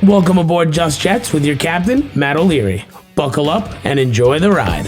Welcome aboard Just Jets with your captain, Matt O'Leary. Buckle up and enjoy the ride.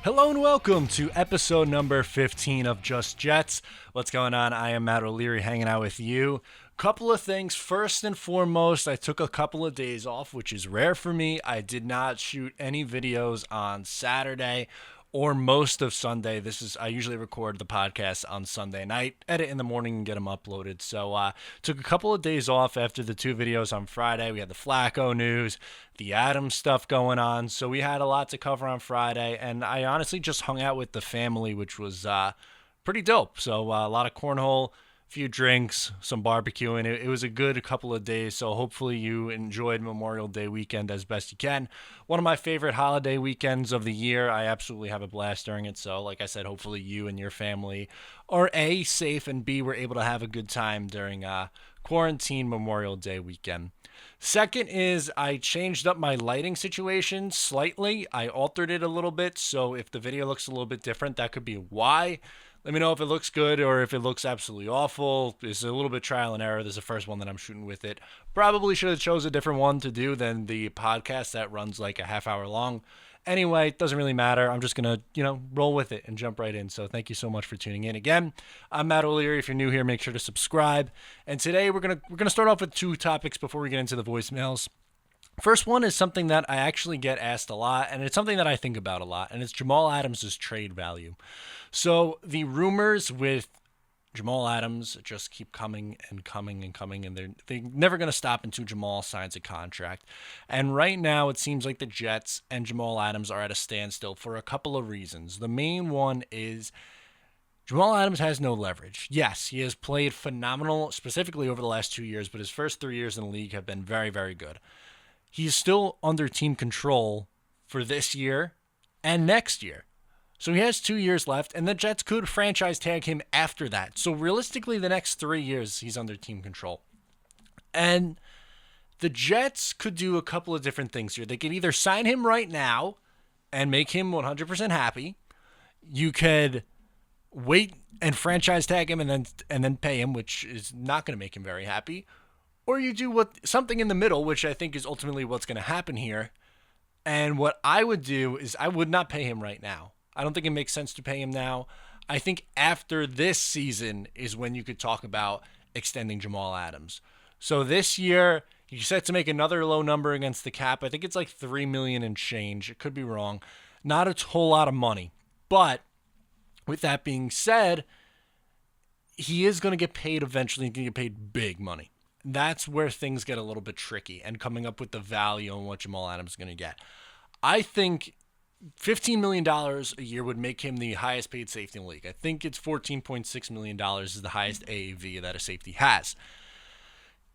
Hello and welcome to episode number 15 of Just Jets. What's going on? I am Matt O'Leary hanging out with you. Couple of things. First and foremost, I took a couple of days off, which is rare for me. I did not shoot any videos on Saturday or most of Sunday. I usually record the podcast on Sunday night, edit in the morning and get them uploaded. So took a couple of days off after the two videos on Friday. We had the Flacco news, the Adams stuff going on. So we had a lot to cover on Friday, and I honestly just hung out with the family, which was pretty dope. So a lot of cornhole, few drinks, some barbecuing. It was a good couple of days, so hopefully you enjoyed Memorial Day weekend as best you can. One of my favorite holiday weekends of the year. I absolutely have a blast during it, so like I said, hopefully you and your family are A, safe, and B, were able to have a good time during quarantine Memorial Day weekend. Second is I changed up my lighting situation slightly. I altered it a little bit, so if the video looks a little bit different, that could be why. Let me know if it looks good or if it looks absolutely awful. It's a little bit trial and error. This is the first one that I'm shooting with it. Probably should have chose a different one to do than the podcast that runs like a half hour long. Anyway, it doesn't really matter. I'm just going to, roll with it and jump right in. So thank you so much for tuning in. Again, I'm Matt O'Leary. If you're new here, make sure to subscribe. And today we're going to start off with two topics before we get into the voicemails. First one is something that I actually get asked a lot, and it's something that I think about a lot, and it's Jamal Adams' trade value. So the rumors with Jamal Adams just keep coming and coming and coming, and they're never going to stop until Jamal signs a contract. And right now it seems like the Jets and Jamal Adams are at a standstill for a couple of reasons. The main one is Jamal Adams has no leverage. Yes, he has played phenomenal, specifically over the last 2 years, but his first 3 years in the league have been very, very good. He's still under team control for this year and next year. So he has 2 years left, and the Jets could franchise tag him after that. So realistically, the next 3 years, he's under team control. And the Jets could do a couple of different things here. They could either sign him right now and make him 100% happy. You could wait and franchise tag him and then pay him, which is not going to make him very happy. Or you do something in the middle, which I think is ultimately what's going to happen here. And what I would do is I would not pay him right now. I don't think it makes sense to pay him now. I think after this season is when you could talk about extending Jamal Adams. So this year, he's set to make another low number against the cap. I think it's like $3 million and change. It could be wrong. Not a whole lot of money. But with that being said, he is going to get paid eventually. He's going to get paid big money. That's where things get a little bit tricky and coming up with the value on what Jamal Adams is going to get. I think $15 million a year would make him the highest paid safety in the league. I think it's $14.6 million is the highest AAV that a safety has.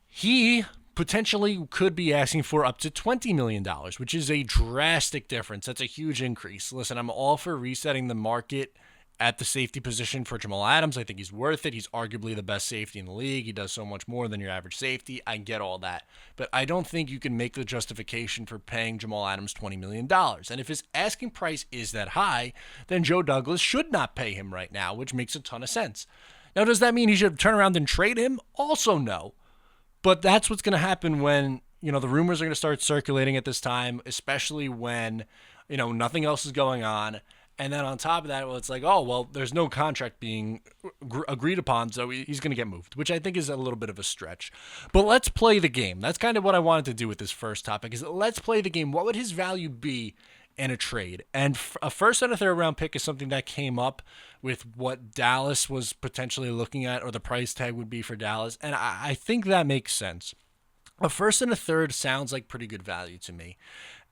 He potentially could be asking for up to $20 million, which is a drastic difference. That's a huge increase. Listen, I'm all for resetting the market at the safety position for Jamal Adams. I think he's worth it. He's arguably the best safety in the league. He does so much more than your average safety. I get all that. But I don't think you can make the justification for paying Jamal Adams $20 million. And if his asking price is that high, then Joe Douglas should not pay him right now, which makes a ton of sense. Now, does that mean he should turn around and trade him? Also, no. But that's what's going to happen when, the rumors are going to start circulating at this time, especially when, nothing else is going on. And then on top of that, it's like, there's no contract being agreed upon, so he's going to get moved, which I think is a little bit of a stretch. But let's play the game. That's kind of what I wanted to do with this first topic, is let's play the game. What would his value be in a trade? And a first and a third round pick is something that came up with what Dallas was potentially looking at, or the price tag would be for Dallas, and I think that makes sense. A first and a third sounds like pretty good value to me.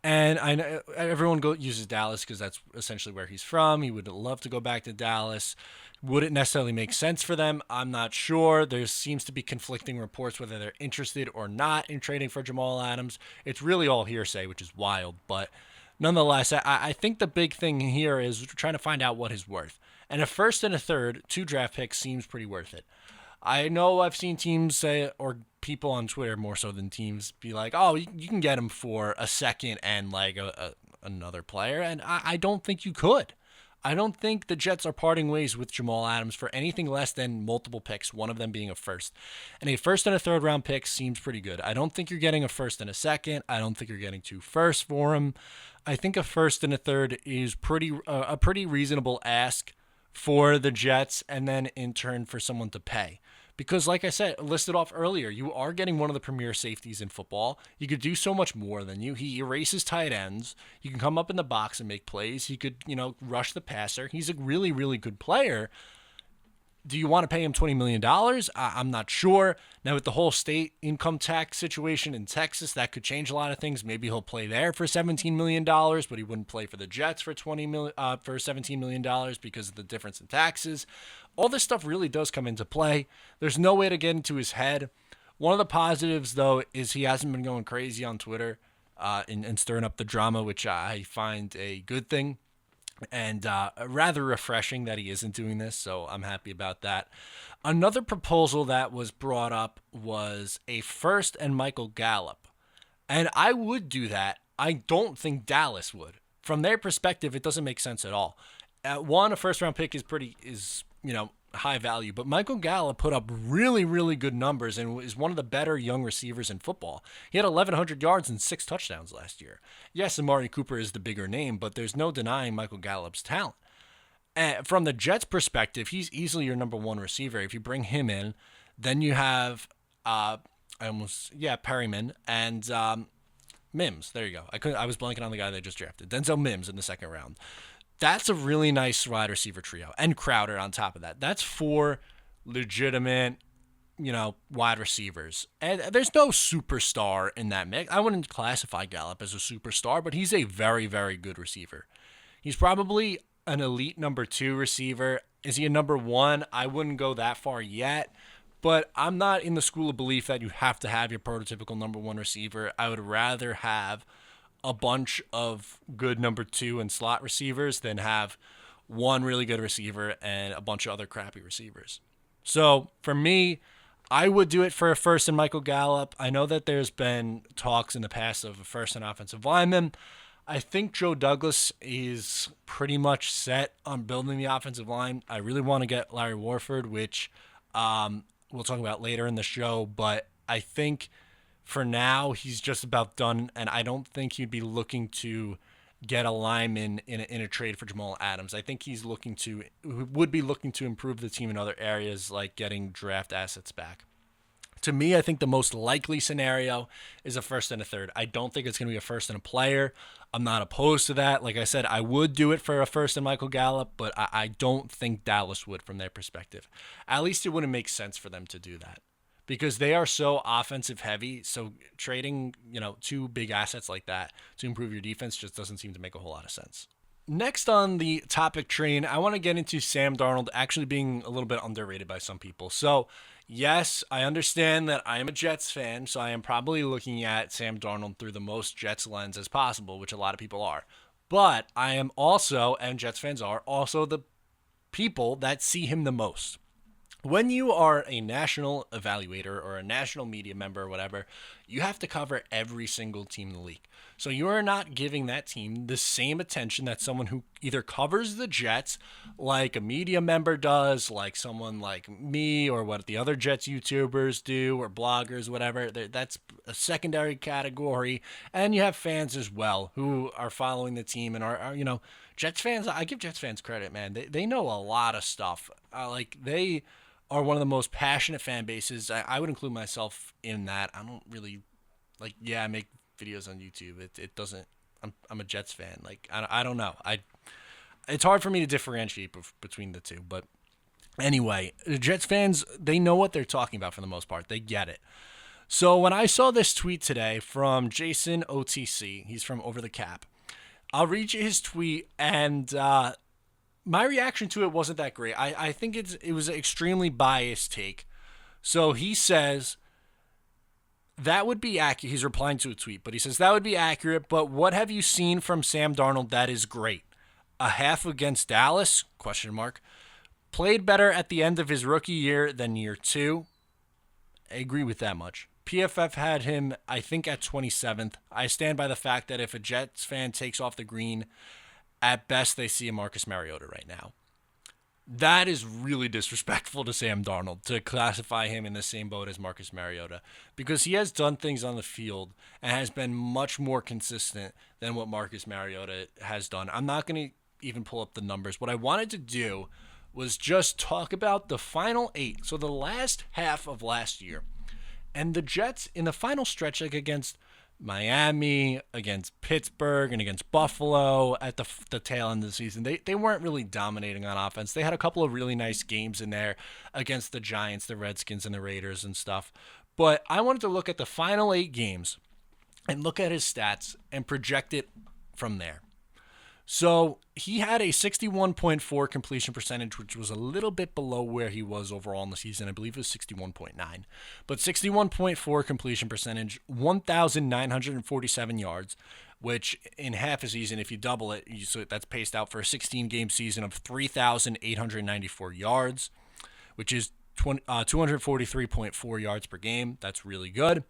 And I know everyone uses Dallas because that's essentially where he's from. He would love to go back to Dallas. Would it necessarily make sense for them? I'm not sure. There seems to be conflicting reports whether they're interested or not in trading for Jamal Adams. It's really all hearsay, which is wild. But nonetheless, I think the big thing here is trying to find out what he's worth. And a first and a third, 2 draft picks seems pretty worth it. I know I've seen teams say, or people on Twitter more so than teams, be like, oh, you can get him for a second and like a another player, and I don't think you could. I don't think the Jets are parting ways with Jamal Adams for anything less than multiple picks, one of them being a first. And a first and a third round pick seems pretty good. I don't think you're getting a first and a second. I don't think you're getting 2 firsts for him. I think a first and a third is a pretty reasonable ask for the Jets, and then in turn for someone to pay. Because like I said, listed off earlier, you are getting one of the premier safeties in football. You could do so much more than you. He erases tight ends. He can come up in the box and make plays. He could, rush the passer. He's a really, really good player. Do you want to pay him $20 million? I'm not sure. Now, with the whole state income tax situation in Texas, that could change a lot of things. Maybe he'll play there for $17 million, but he wouldn't play for the Jets for $17 million because of the difference in taxes. All this stuff really does come into play. There's no way to get into his head. One of the positives, though, is he hasn't been going crazy on Twitter and stirring up the drama, which I find a good thing. And rather refreshing that he isn't doing this, so I'm happy about that. Another proposal that was brought up was a first and Michael Gallup. And I would do that. I don't think Dallas would. From their perspective, it doesn't make sense at all. A first-round pick is high value, but Michael Gallup put up really, really good numbers and is one of the better young receivers in football. He had 1,100 yards and 6 touchdowns last year. Yes, Amari Cooper is the bigger name, but there's no denying Michael Gallup's talent. And from the Jets' perspective, he's easily your number 1 receiver. If you bring him in, then you have Perryman and Mims. There you go. I was blanking on the guy they just drafted. Denzel Mims in the second round. That's a really nice wide receiver trio. And Crowder on top of that. That's 4 legitimate, wide receivers. And there's no superstar in that mix. I wouldn't classify Gallup as a superstar, but he's a very, very good receiver. He's probably an elite number 2 receiver. Is he a number 1? I wouldn't go that far yet. But I'm not in the school of belief that you have to have your prototypical number 1 receiver. I would rather have a bunch of good number 2 and slot receivers than have one really good receiver and a bunch of other crappy receivers. So for me, I would do it for a first and Michael Gallup. I know that there's been talks in the past of a first and offensive lineman. I think Joe Douglas is pretty much set on building the offensive line. I really want to get Larry Warford, which we'll talk about later in the show, but I think for now, he's just about done, and I don't think he'd be looking to get a lineman in a trade for Jamal Adams. I think would be looking to improve the team in other areas, like getting draft assets back. To me, I think the most likely scenario is a first and a third. I don't think it's going to be a first and a player. I'm not opposed to that. Like I said, I would do it for a first and Michael Gallup, but I don't think Dallas would from their perspective. At least it wouldn't make sense for them to do that, because they are so offensive heavy. So trading, 2 big assets like that to improve your defense just doesn't seem to make a whole lot of sense. Next on the topic train, I want to get into Sam Darnold actually being a little bit underrated by some people. So yes, I understand that I am a Jets fan, so I am probably looking at Sam Darnold through the most Jets lens as possible, which a lot of people are. But I am also, and Jets fans are, also the people that see him the most. When you are a national evaluator or a national media member or whatever, you have to cover every single team in the league. So you are not giving that team the same attention that someone who either covers the Jets, like a media member does, like someone like me or what the other Jets YouTubers do or bloggers, whatever. That's a secondary category. And you have fans as well who are following the team and are Jets fans. I give Jets fans credit, man. They know a lot of stuff. They are one of the most passionate fan bases. I would include myself in that. I don't really I make videos on YouTube. It doesn't. I'm a Jets fan. I don't know. It's hard for me to differentiate between the two. But anyway, the Jets fans, they know what they're talking about for the most part. They get it. So when I saw this tweet today from Jason OTC, he's from Over the Cap. I'll read you his tweet, and my reaction to it wasn't that great. I think it was an extremely biased take. So he says, that would be accurate. He's replying to a tweet, but he says, that would be accurate, but what have you seen from Sam Darnold that is great? A half against Dallas? ? Played better at the end of his rookie year than year 2. I agree with that much. PFF had him, I think, at 27th. I stand by the fact that if a Jets fan takes off the green, at best they see a Marcus Mariota right now. That is really disrespectful to Sam Darnold to classify him in the same boat as Marcus Mariota, because he has done things on the field and has been much more consistent than what Marcus Mariota has done. I'm not going to even pull up the numbers. What I wanted to do was just talk about the final 8, so the last half of last year. And the Jets in the final stretch, like against Miami, against Pittsburgh, and against Buffalo at the tail end of the season, they weren't really dominating on offense. They had a couple of really nice games in there against the Giants, the Redskins, and the Raiders and stuff. But I wanted to look at the final 8 games and look at his stats and project it from there. So he had a 61.4 completion percentage, which was a little bit below where he was overall in the season. I believe it was 61.9. But 61.4 completion percentage, 1,947 yards, which in half a season, if you double it, so that's paced out for a 16-game season of 3,894 yards, which is 243.4 yards per game. That's really good.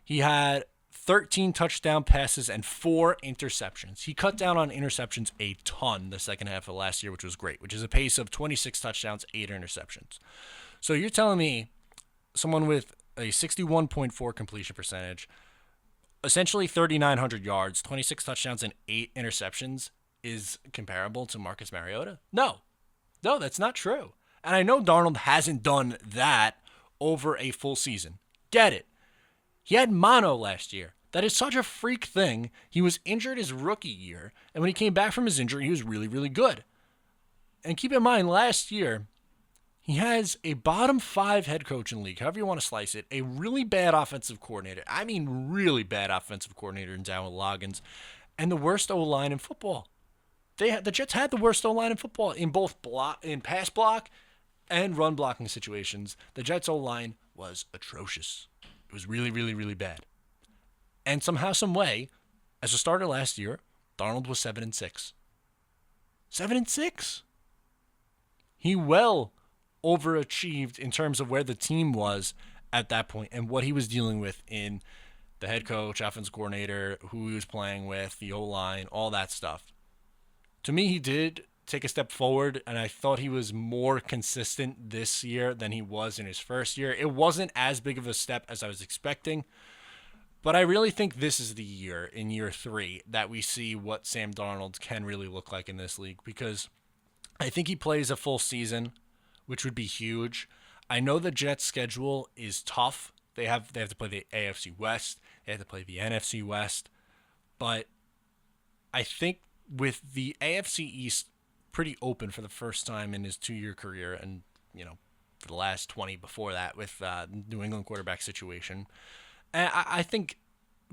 He had 13 touchdown passes and 4 interceptions. He cut down on interceptions a ton the second half of last year, which was great, which is a pace of 26 touchdowns, 8 interceptions. So you're telling me someone with a 61.4 completion percentage, essentially 3,900 yards, 26 touchdowns, and 8 interceptions is comparable to Marcus Mariota? No, that's not true. And I know Darnold hasn't done that over a full season. Get it. He had mono last year. That is such a freak thing. He was injured his rookie year, and when he came back from his injury, he was really, really good. And keep in mind, last year, he has a bottom 5 head coach in the league, however you want to slice it, a really bad offensive coordinator. I mean really bad offensive coordinator in Jamal Adams, and the worst O-line in football. The Jets had the worst O-line in football in both pass block and run blocking situations. The Jets O-line was atrocious. It was really, really, really bad. And somehow, some way, as a starter last year, Darnold was 7-6. 7-6. He well overachieved in terms of where the team was at that point and what he was dealing with in the head coach, offensive coordinator, who he was playing with, the O-line, all that stuff. To me, he did take a step forward, and I thought he was more consistent this year than he was in his first year. It wasn't as big of a step as I was expecting, but I really think this is the year, in year 3, that we see what Sam Darnold can really look like in this league, because I think he plays a full season, which would be huge. I know the Jets' schedule is tough. They have to play the AFC West, they have to play the NFC West, but I think with the AFC East pretty open for the first time in his 2-year career, and for the last 20 before that with New England quarterback situation. And I think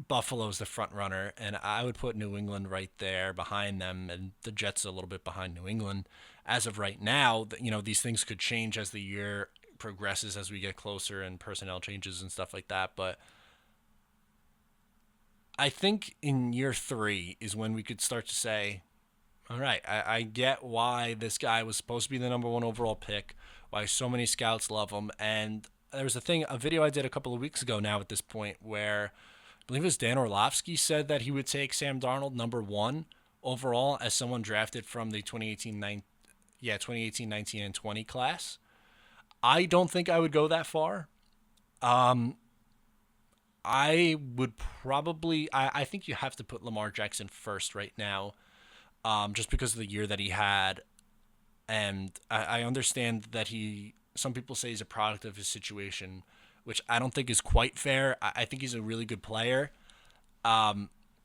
Buffalo's the front runner, and I would put New England right there behind them, and the Jets a little bit behind New England. As of right now, these things could change as the year progresses, as we get closer and personnel changes and stuff like that, but I think in year 3 is when we could start to say, all right, I get why this guy was supposed to be the number 1 overall pick, why so many scouts love him. And there was a video I did a couple of weeks ago now at this point where I believe it was Dan Orlovsky said that he would take Sam Darnold number 1 overall as someone drafted from the 2018, 19, and 20 class. I don't think I would go that far. I would probably, I think you have to put Lamar Jackson first right now. Just because of the year that he had. And I understand that some people say he's a product of his situation, which I don't think is quite fair. I think he's a really good player.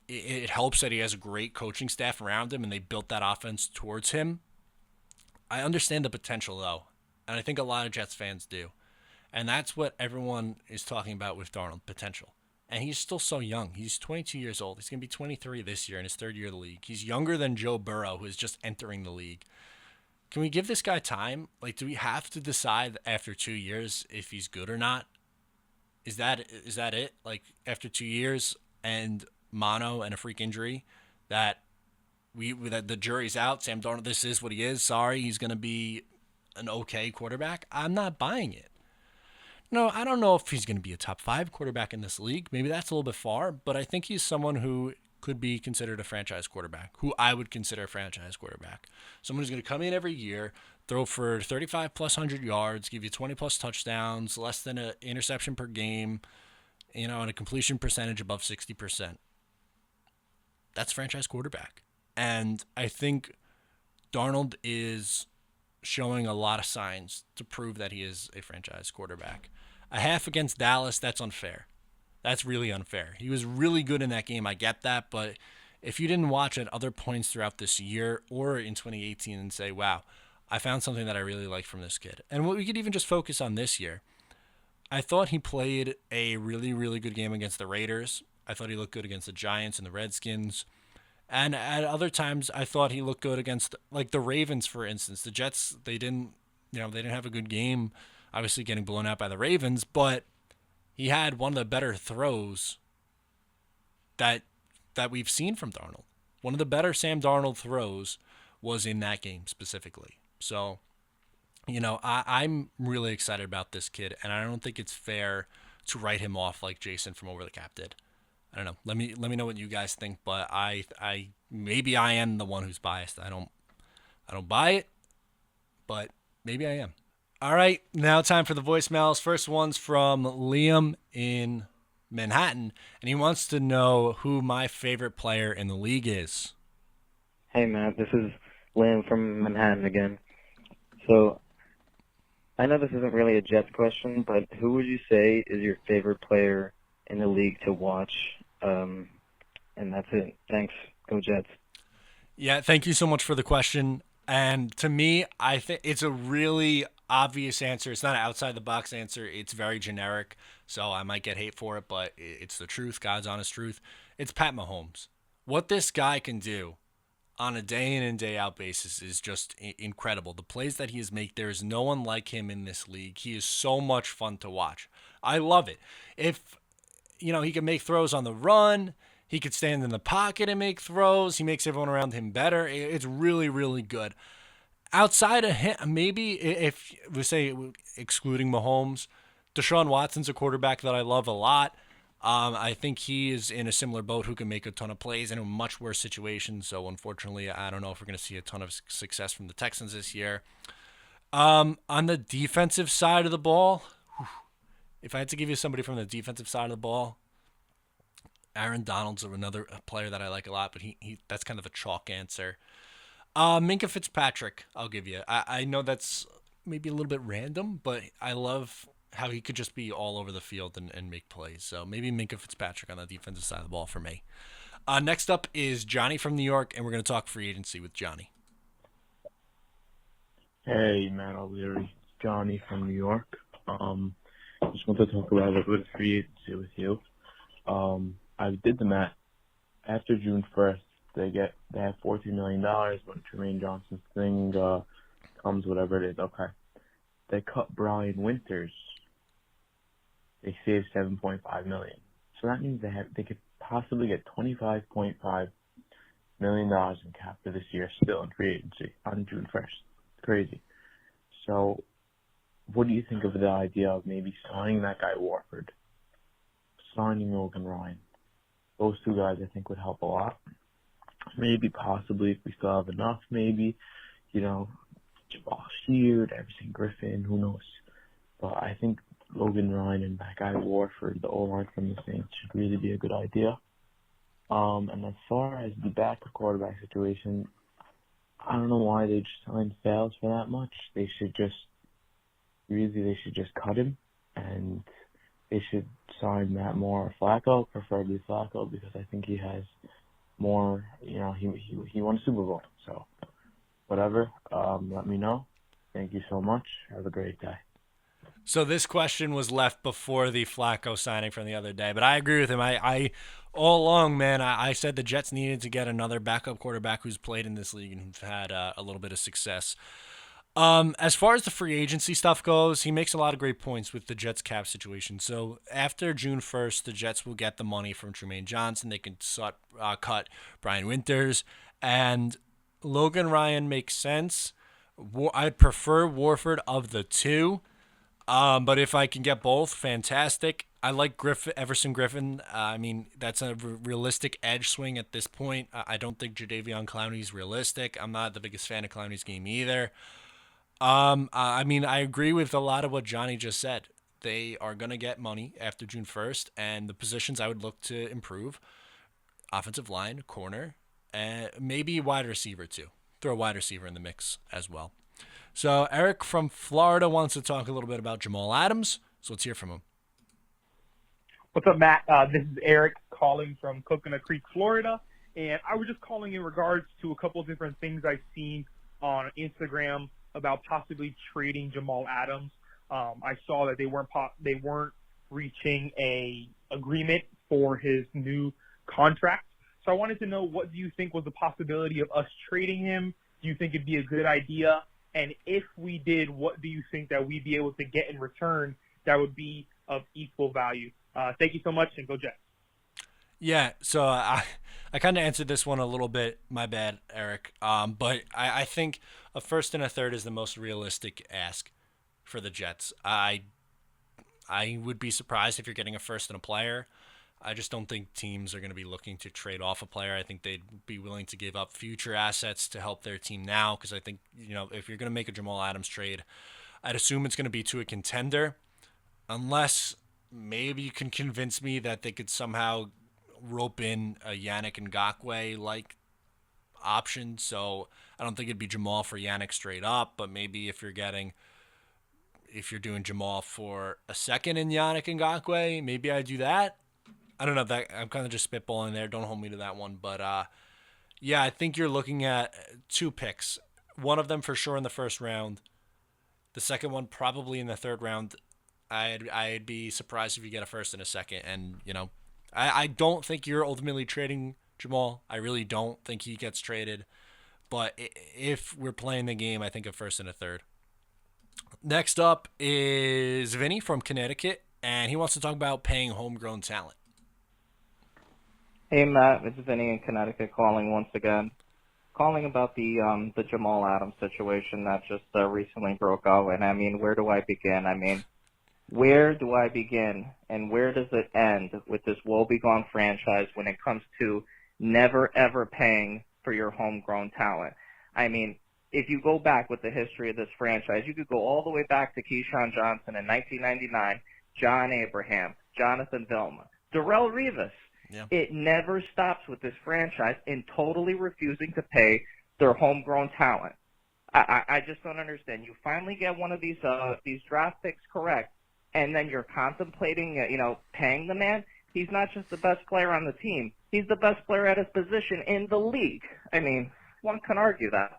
It helps that he has a great coaching staff around him and they built that offense towards him. I understand the potential, though, and I think a lot of Jets fans do. And that's what everyone is talking about with Darnold, potential. And he's still so young. He's 22 years old. He's going to be 23 this year in his 3rd year of the league. He's younger than Joe Burrow, who is just entering the league. Can we give this guy time? Like, do we have to decide after 2 years if he's good or not? Is that it? Like, after 2 years and mono and a freak injury, that the jury's out. Sam Darnold, this is what he is. Sorry, he's going to be an okay quarterback. I'm not buying it. No, I don't know if he's going to be a top 5 quarterback in this league. Maybe that's a little bit far, but I think he's someone who could be considered a franchise quarterback, who I would consider a franchise quarterback. Someone who's going to come in every year, throw for 35 plus 100 yards, give you 20 plus touchdowns, less than an interception per game, and a completion percentage above 60%. That's franchise quarterback. And I think Darnold is showing a lot of signs to prove that he is a franchise quarterback. A half against Dallas, that's unfair. That's really unfair. He was really good in that game. I get that. But if you didn't watch at other points throughout this year or in 2018 and say, wow, I found something that I really like from this kid. And we could even just focus on this year. I thought he played a really, really good game against the Raiders. I thought he looked good against the Giants and the Redskins. And at other times, I thought he looked good against, like, the Ravens, for instance. The Jets, they didn't have a good game, obviously getting blown out by the Ravens, but he had one of the better throws that we've seen from Darnold. One of the better Sam Darnold throws was in that game specifically. So, I'm really excited about this kid, and I don't think it's fair to write him off like Jason from Over the Cap did. I don't know. Let me know what you guys think, but I maybe I am the one who's biased. I don't buy it, but maybe I am. All right, now time for the voicemails. First one's from Liam in Manhattan, and he wants to know who my favorite player in the league is. Hey, Matt, this is Liam from Manhattan again. So, I know this isn't really a Jets question, but who would you say is your favorite player in the league to watch? And that's it. Thanks. Go Jets. Yeah, thank you so much for the question. And to me, I think it's a really obvious answer. It's not an outside the box answer. It's very generic, so I might get hate for it, but it's the truth, God's honest truth. It's Pat Mahomes. What this guy can do on a day in and day out basis is just incredible. The plays that he has made, there is no one like him in this league. He is so much fun to watch. I love it. If he can make throws on the run, he could stand in the pocket and make throws. He makes everyone around him better. It's really, really good. Outside of him, maybe if we say excluding Mahomes, Deshaun Watson's a quarterback that I love a lot. I think he is in a similar boat who can make a ton of plays in a much worse situation. So unfortunately, I don't know if we're going to see a ton of success from the Texans this year. On the defensive side of the ball, if I had to give you somebody from the defensive side of the ball, Aaron Donald's another player that I like a lot, but he that's kind of a chalk answer. Minkah Fitzpatrick, I'll give you. I know that's maybe a little bit random, but I love how he could just be all over the field and make plays. So maybe Minkah Fitzpatrick on the defensive side of the ball for me. Next up is Johnny from New York, and we're going to talk free agency with Johnny. Hey, Matt O'Leary. Johnny from New York. Just want to talk about a little bit of free agency with you. I did the math. After June 1st, they have $14 million when Tremaine Johnson's thing comes, whatever it is. Okay. They cut Brian Winters. They saved $7.5 million. So that means they could possibly get $25.5 million in cap for this year still in free agency on June 1st. It's crazy. So what do you think of the idea of maybe signing that guy Warford, signing Logan Ryan? Those two guys I think would help a lot. Maybe possibly if we still have enough, maybe, Jamal Sheard, Everson Griffin, who knows. But I think Logan Ryan and that guy Warford, the O-line from the Saints, should really be a good idea. And as far as the backup quarterback situation, I don't know why they just signed Fales for that much. They should just cut him, and they should sign Matt Moore or Flacco, preferably Flacco, because I think he has more, he won a Super Bowl. So whatever, let me know. Thank you so much. Have a great day. So this question was left before the Flacco signing from the other day, but I agree with him. I all along, man, I said the Jets needed to get another backup quarterback who's played in this league and who's had a little bit of success. As far as the free agency stuff goes, he makes a lot of great points with the Jets cap situation. So after June 1st, the Jets will get the money from Tremaine Johnson. They can cut Brian Winters, and Logan Ryan makes sense. I'd prefer Warford of the two. But if I can get both, fantastic. I like Everson Griffin. I mean, that's a realistic edge swing at this point. I don't think Jadeveon Clowney's realistic. I'm not the biggest fan of Clowney's game either. I mean, I agree with a lot of what Johnny just said. They are going to get money after June 1st, and the positions I would look to improve: offensive line, corner, and maybe wide receiver too. Throw a wide receiver in the mix as well. So Eric from Florida wants to talk a little bit about Jamal Adams. So let's hear from him. What's up, Matt? This is Eric calling from Coconut Creek, Florida. And I was just calling in regards to a couple of different things I've seen on Instagram about possibly trading Jamal Adams. I saw that they weren't reaching a agreement for his new contract. So I wanted to know, what do you think was the possibility of us trading him? Do you think it'd be a good idea? And if we did, what do you think that we'd be able to get in return that would be of equal value? Thank you so much, and go Jets. Yeah, so I kind of answered this one a little bit. My bad, Eric. But I think a first and a third is the most realistic ask for the Jets. I would be surprised if you're getting a first and a player. I just don't think teams are going to be looking to trade off a player. I think they'd be willing to give up future assets to help their team now, because I think, if you're going to make a Jamal Adams trade, I'd assume it's going to be to a contender, unless maybe you can convince me that they could somehow rope in a Yannick Ngakoue-like option. So I don't think it'd be Jamal for Yannick straight up, but maybe if you're doing Jamal for a second in Yannick Ngakoue, maybe I'd do that. I don't know. That I'm kind of just spitballing there. Don't hold me to that one. But, yeah, I think you're looking at two picks. One of them for sure in the first round. The second one probably in the third round. I'd be surprised if you get a first and a second. And, I don't think you're ultimately trading Jamal. I really don't think he gets traded. But if we're playing the game, I think a first and a third. Next up is Vinny from Connecticut, and he wants to talk about paying homegrown talent. Hey Matt, this is Vinny in Connecticut calling once again. Calling about the Jamal Adams situation that just recently broke out. And I mean, where do I begin? Where do I begin and where does it end with this woebegone franchise when it comes to never ever paying for your homegrown talent? I mean, if you go back with the history of this franchise, you could go all the way back to Keyshawn Johnson in 1999, John Abraham, Jonathan Vilma, Darrelle Revis. Yeah. It never stops with this franchise in totally refusing to pay their homegrown talent. I just don't understand. You finally get one of these draft picks correct, and then you're contemplating, paying the man. He's not just the best player on the team. He's the best player at his position in the league. I mean, one can argue that.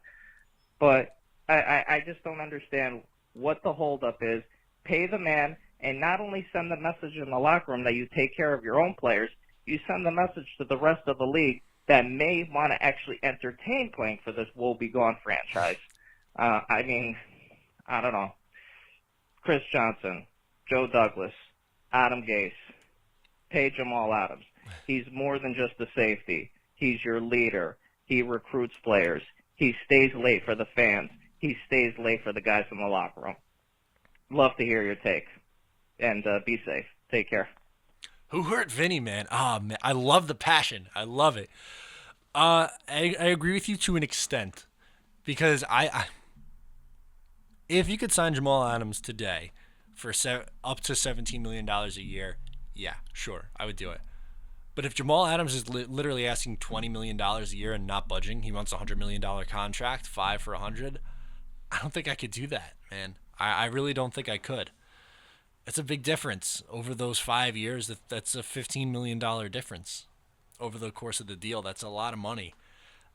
But I just don't understand what the holdup is. Pay the man, and not only send the message in the locker room that you take care of your own players, you send the message to the rest of the league that may want to actually entertain playing for this woebegone franchise. I don't know. Chris Johnson, Joe Douglas, Adam Gase, pay Jamal Adams. He's more than just a safety. He's your leader. He recruits players. He stays late for the fans. He stays late for the guys in the locker room. Love to hear your take. And be safe. Take care. Who hurt Vinny, man? Oh, man. I love the passion. I love it. I agree with you to an extent. Because if you could sign Jamal Adams today for up to $17 million a year, yeah, sure, I would do it. But if Jamal Adams is literally asking $20 million a year and not budging, he wants a $100 million contract, 5 for 100, I don't think I could do that, man. I really don't think I could. It's a big difference over those 5 years. That's a $15 million difference over the course of the deal. That's a lot of money.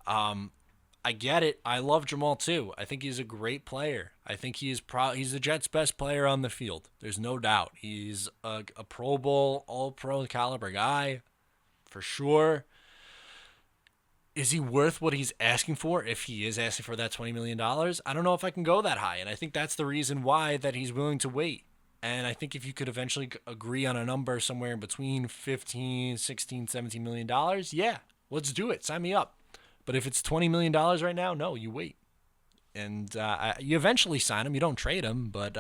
I get it. I love Jamal too. I think he's a great player. I think he's the Jets' best player on the field. There's no doubt. He's a Pro Bowl, All-Pro caliber guy, for sure. Is he worth what he's asking for? If he is asking for that $20 million, I don't know if I can go that high. And I think that's the reason why that he's willing to wait. And I think if you could eventually agree on a number somewhere in between $15, $16, $17 million, yeah, let's do it. Sign me up. But if it's $20 million right now, no, you wait. And you eventually sign him. You don't trade him. But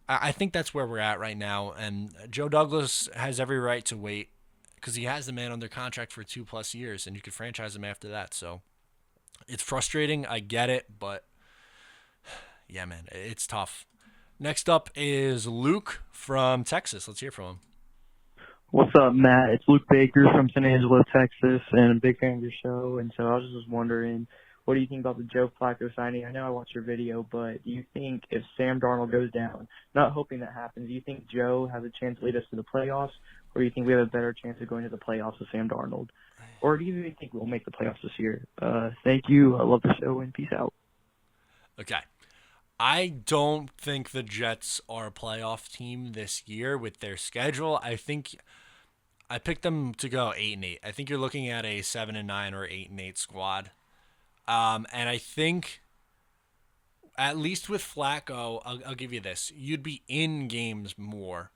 I think that's where we're at right now. And Joe Douglas has every right to wait because he has the man under contract for 2+ years, and you could franchise him after that. So it's frustrating. I get it, but yeah, man, it's tough. Next up is Luke from Texas. Let's hear from him. What's up, Matt? It's Luke Baker from San Angelo, Texas, and I'm a big fan of your show. And so I was just wondering, what do you think about the Joe Flacco signing? I know I watched your video, but do you think if Sam Darnold goes down, not hoping that happens, do you think Joe has a chance to lead us to the playoffs, or do you think we have a better chance of going to the playoffs with Sam Darnold? Or do you even think we'll make the playoffs this year? Thank you. I love the show, and peace out. Okay. I don't think the Jets are a playoff team this year with their schedule. I think I picked them to go 8-8. I think you're looking at a 7-9 or 8-8 squad. And I think at least with Flacco, I'll give you this. You'd be in games more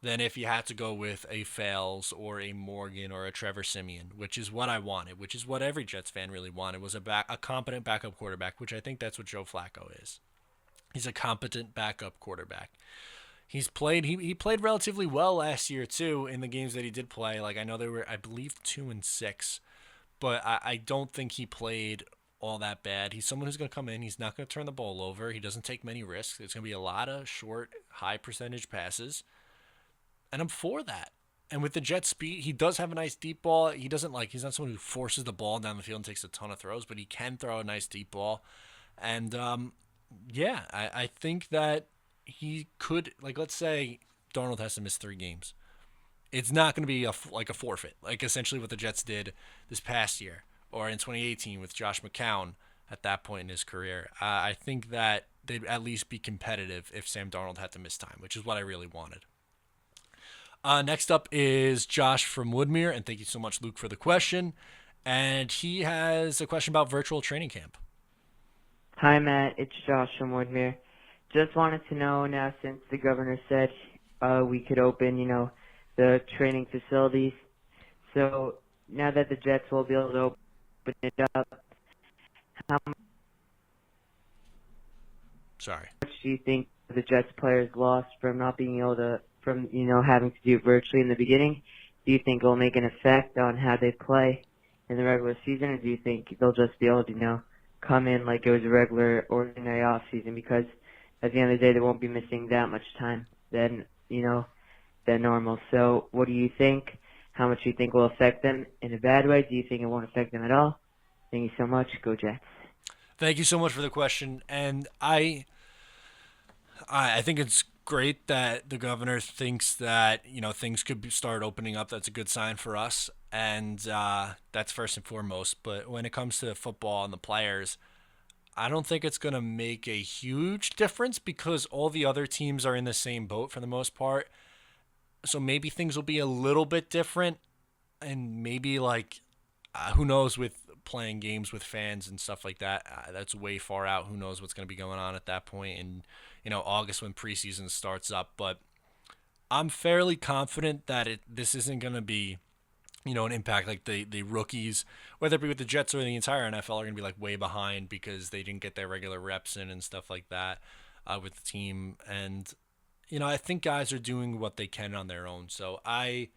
than if you had to go with a Fales or a Morgan or a Trevor Siemian, which is what I wanted, which is what every Jets fan really wanted, was a competent backup quarterback, which I think that's what Joe Flacco is. He's a competent backup quarterback. He played relatively well last year too in the games that he did play. Like, I know they were, I believe, 2-6, but I don't think he played all that bad. He's someone who's going to come in. He's not going to turn the ball over. He doesn't take many risks. It's going to be a lot of short, high percentage passes, and I'm for that. And with the Jet speed, he does have a nice deep ball. He's not someone who forces the ball down the field and takes a ton of throws, but he can throw a nice deep ball. And yeah, I think that he could, like, let's say Darnold has to miss 3 games. It's not going to be a forfeit, like essentially what the Jets did this past year or in 2018 with Josh McCown at that point in his career. I think that they'd at least be competitive if Sam Darnold had to miss time, which is what I really wanted. Next up is Josh from Woodmere, and thank you so much, Luke, for the question. And he has a question about virtual training camp. Hi, Matt. It's Josh from Woodmere. Just wanted to know now, since the governor said we could open, the training facilities. So now that the Jets will be able to open it up, how much do you think the Jets players lost from not being able to, having to do it virtually in the beginning? Do you think it will make an effect on how they play in the regular season, or do you think they'll just be able to, come in like it was a regular, ordinary off season? Because at the end of the day, they won't be missing that much time than normal. So what do you think? How much do you think will affect them in a bad way? Do you think it won't affect them at all? Thank you so much. Go Jets. Thank you so much for the question. And I think it's great that the governor thinks that, things could start opening up. That's a good sign for us. And that's first and foremost. But when it comes to football and the players, I don't think it's going to make a huge difference because all the other teams are in the same boat for the most part. So maybe things will be a little bit different. And maybe who knows, with playing games with fans and stuff like that, that's way far out. Who knows what's going to be going on at that point in August when preseason starts up. But I'm fairly confident that this isn't going to be an impact. Like the rookies, whether it be with the Jets or the entire NFL, are going to be way behind because they didn't get their regular reps in and stuff like that with the team. And I think guys are doing what they can on their own. So I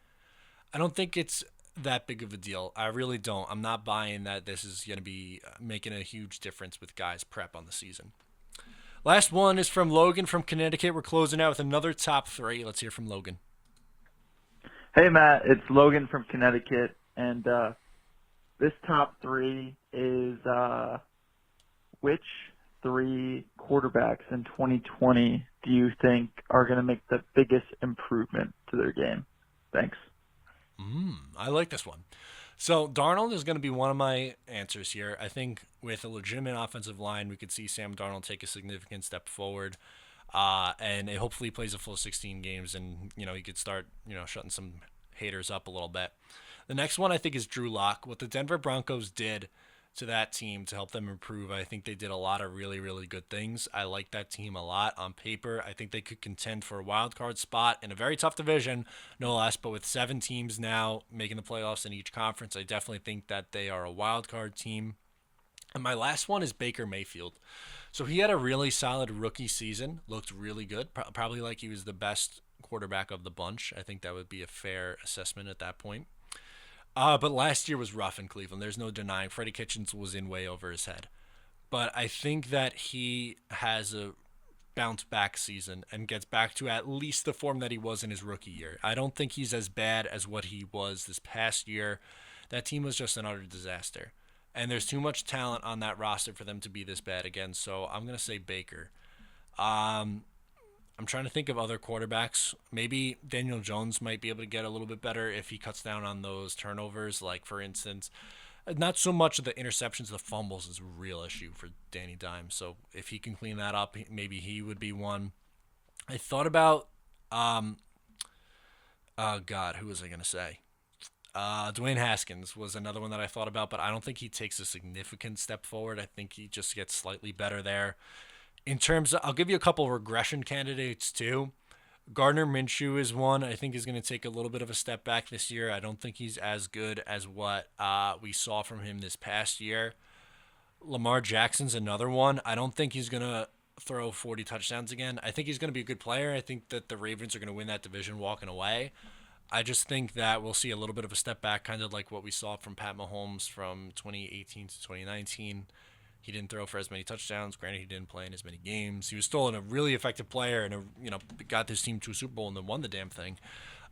don't think it's that big of a deal. I really don't. I'm not buying that this is going to be making a huge difference with guys' prep on the season. Last one is from Logan from Connecticut. We're closing out with another top 3. Let's hear from Logan. Hey, Matt. It's Logan from Connecticut. And this top 3 is which 3 quarterbacks in 2020 do you think are going to make the biggest improvement to their game? Thanks. I like this one. So Darnold is going to be one of my answers here. I think with a legitimate offensive line, we could see Sam Darnold take a significant step forward. And hopefully he plays a full 16 games and, he could start, shutting some haters up a little bit. The next one I think is Drew Lock. What the Denver Broncos did to that team to help them improve, I think they did a lot of really, really good things. I like that team a lot on paper. I think they could contend for a wild card spot in a very tough division, no less. But with 7 teams now making the playoffs in each conference, I definitely think that they are a wild card team. And my last one is Baker Mayfield. So he had a really solid rookie season, looked really good, probably like he was the best quarterback of the bunch. I think that would be a fair assessment at that point. But last year was rough in Cleveland. There's no denying Freddie Kitchens was in way over his head. But I think that he has a bounce back season and gets back to at least the form that he was in his rookie year. I don't think he's as bad as what he was this past year. That team was just an utter disaster. And there's too much talent on that roster for them to be this bad again. So I'm going to say Baker. I'm trying to think of other quarterbacks. Maybe Daniel Jones might be able to get a little bit better if he cuts down on those turnovers. Like, for instance, not so much of the interceptions, the fumbles is a real issue for Danny Dimes. So if he can clean that up, maybe he would be one. I thought about, oh God, who was I going to say? Dwayne Haskins was another one that I thought about, but I don't think he takes a significant step forward. I think he just gets slightly better there. In terms of, I'll give you a couple regression candidates too. Gardner Minshew is one I think is going to take a little bit of a step back this year. I don't think he's as good as what we saw from him this past year. Lamar Jackson's another one. I don't think he's going to throw 40 touchdowns again. I think he's going to be a good player. I think that the Ravens are going to win that division walking away. I just think that we'll see a little bit of a step back, kind of like what we saw from Pat Mahomes from 2018 to 2019. He didn't throw for as many touchdowns. Granted, he didn't play in as many games. He was still a really effective player and got this team to a Super Bowl and then won the damn thing.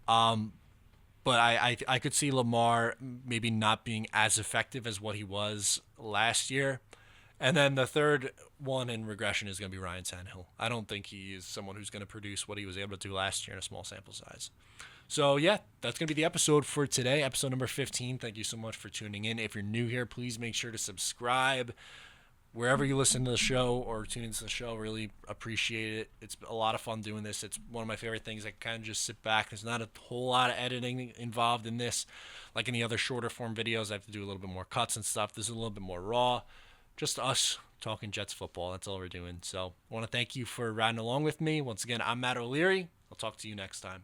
But I could see Lamar maybe not being as effective as what he was last year. And then the third one in regression is going to be Ryan Tannehill. I don't think he is someone who's going to produce what he was able to do last year in a small sample size. So, yeah, that's going to be the episode for today, episode number 15. Thank you so much for tuning in. If you're new here, please make sure to subscribe wherever you listen to the show or tune into the show. Really appreciate it. It's a lot of fun doing this. It's one of my favorite things. I kind of just sit back. There's not a whole lot of editing involved in this. Like any other shorter form videos, I have to do a little bit more cuts and stuff. This is a little bit more raw. Just us talking Jets football. That's all we're doing. So I want to thank you for riding along with me. Once again, I'm Matt O'Leary. I'll talk to you next time.